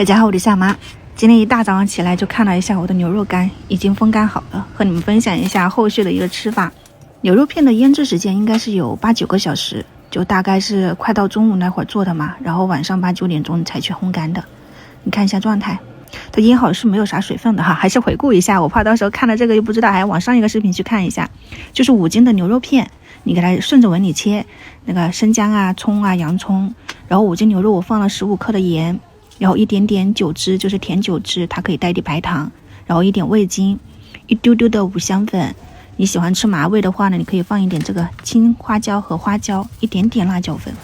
大家好，我是夏妈。今天一大早上起来就看了一下我的牛肉干已经风干好了，和你们分享一下后续的一个吃法。牛肉片的腌制时间应该是有8、9个小时，就大概是快到中午那会儿做的嘛，然后晚上8、9点钟才去烘干的。你看一下状态，它腌好是没有啥水分的哈，还是回顾一下，我怕到时候看了这个又不知道，还往上一个视频去看一下。就是5斤的牛肉片，你给它顺着纹理切，那个生姜啊、葱啊、洋葱，然后5斤牛肉我放了15克的盐，然后一点点酒汁，就是甜酒汁，它可以代替白糖，然后一点味精，一丢丢的五香粉。你喜欢吃麻味的话呢，你可以放一点这个青花椒和花椒，一点点辣椒粉。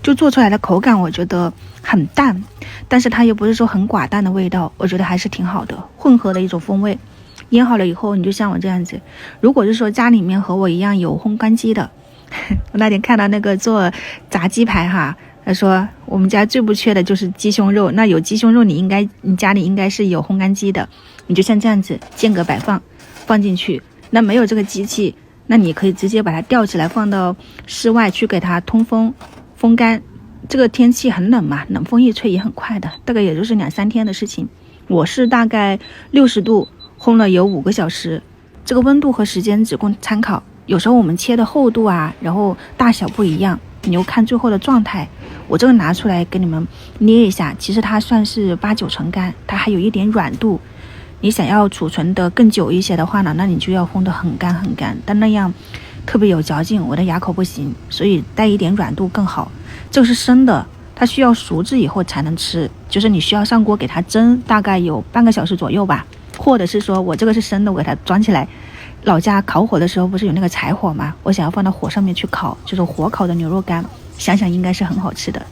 就做出来的口感我觉得很淡，但是它又不是说很寡淡的味道，我觉得还是挺好的，混合的一种风味。腌好了以后，你就像我这样子，如果是说家里面和我一样有烘干机的，我那天看到那个做炸鸡排哈，他说我们家最不缺的就是鸡胸肉，那有鸡胸肉你家里应该是有烘干机的，你就像这样子间隔摆放进去。那没有这个机器，那你可以直接把它吊起来放到室外去给它通风风干。这个天气很冷嘛，冷风一吹也很快的，大概也就是2、3天的事情。我是大概60度烘了有5个小时，这个温度和时间只供参考，有时候我们切的厚度啊，然后大小不一样，你就看最后的状态。我这个拿出来给你们捏一下，其实它算是8、9成干，它还有一点软度。你想要储存的更久一些的话呢，那你就要烘得很干很干，但那样特别有嚼劲，我的牙口不行，所以带一点软度更好。这个是生的，它需要熟制以后才能吃，就是你需要上锅给它蒸，大概有半个小时左右吧，或者是说我这个是生的，我给它装起来。老家烤火的时候不是有那个柴火吗？我想要放到火上面去烤，就是火烤的牛肉干，想想应该是很好吃的。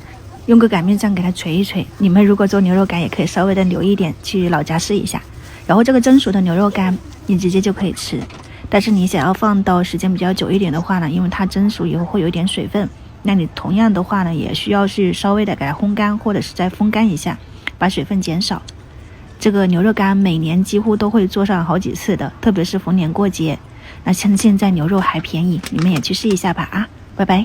用个擀面杖给它捶一捶，你们如果做牛肉干也可以稍微的留一点去老家试一下。然后这个蒸熟的牛肉干你直接就可以吃，但是你想要放到时间比较久一点的话呢，因为它蒸熟以后会有一点水分，那你同样的话呢也需要去稍微的给它烘干，或者是再风干一下，把水分减少。这个牛肉干每年几乎都会做上好几次的，特别是逢年过节。那现在牛肉还便宜，你们也去试一下吧啊！拜拜。